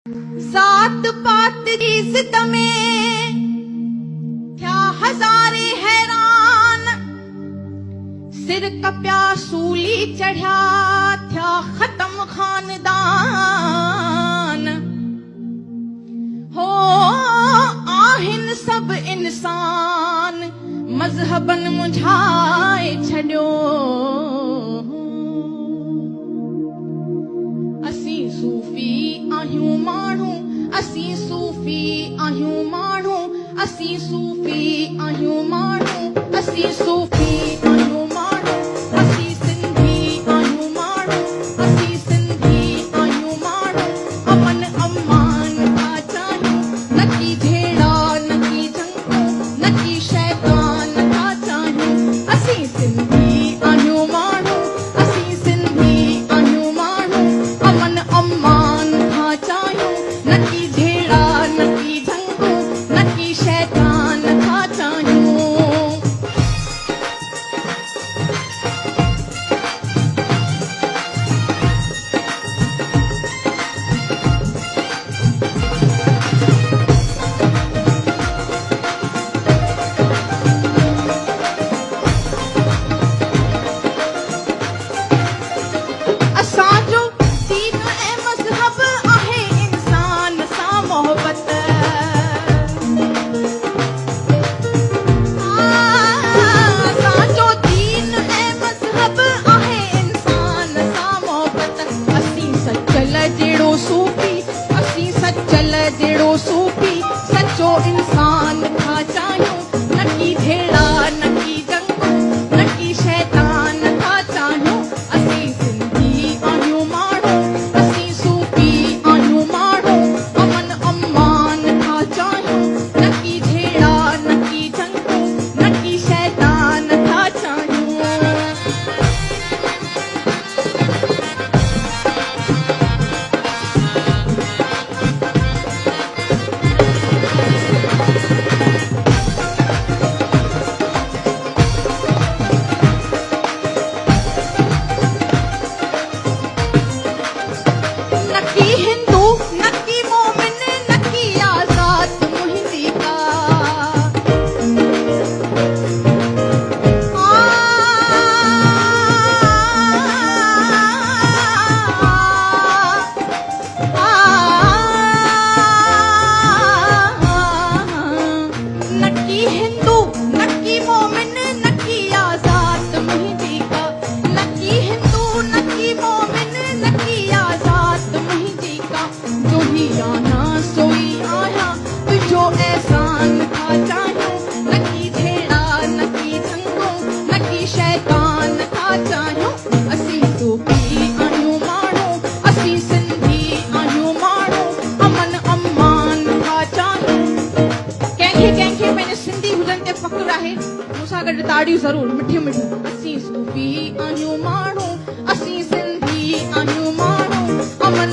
जात पात जी जिद में थिया हज़ारे हैरान, सिर कपिया सूली चढ़िया थिया ख़त्म ख़ानदान। हो आहिन सब इंसान मज़हबन मुझाए छॾियो, असीं सूफ़ी आहियूं माण्हू, असीं सूफ़ी आहियूं माण्हू, असीं सूफ़ी आहियूं माण्हू, असीं सूफ़ी आहियूं माण्हू, असीं सिंधी आहियूं माण्हू, असीं सिंधी आहियूं माण्हू। अमन अमान था चाहियूं, न की झेड़ा न की झंगूं, न की शैतान था चाहियूं। असीं सिंधी आहियूं माण्हू, असीं सिंधी आहियूं माण्हू। अमन अमान था चाहियूं, न की झेड़ा न की झंगूं, न की शैतान था चाहियूं। असांजो दीन ऐं मज़हब आहे इंसान सां मोहबत। असांजो दीन ऐं मज़हब आहे इंसान सां मोहबत। असीं सचल जहिड़ो सूफ़ी, असीं सचल जहिड़ो सूफ़ी, सचो इंसान था चाहियूं, न की झेड़ा न की जंगूं, न की शैतान था चाहियूं। असीं सिंधी आहियूं माण्हू, असीं सूफ़ी आहियूं माण्हू। अमन अमान था चाहियूं, न की झेड़ा न की जंगूं, न की शैतान था चाहियूं। न की हिंदू न की मोमिन न की आज़ाद मुहिंदी का। न की हिंदू न की मोमिन न की आज़ाद मुहिंदी का। न की हिंदू न की मोमिन न की आज़ाद मुहिंदी का। जो ही आना सोई आया तुझो एहसान था चाहियूं, न की झेड़ा न की झंगूं, न की शैतान था चाहियूं। असीं सूफ़ी आहियूं माण्हू, असीं सिंधी आहियूं माण्हू। अमन अमान था चाहियूं। कंहिंखे कंहिंखे पंहिंजे सिंधी हुजण ते फ़ख़्रु आहे, मूंसां गॾु ताड़ियूं ज़रूरु मिठियूं मिठियूं। असीं सूफ़ी आहियूं माण्हू, असीं सिंधी आहियूं माण्हू। अमन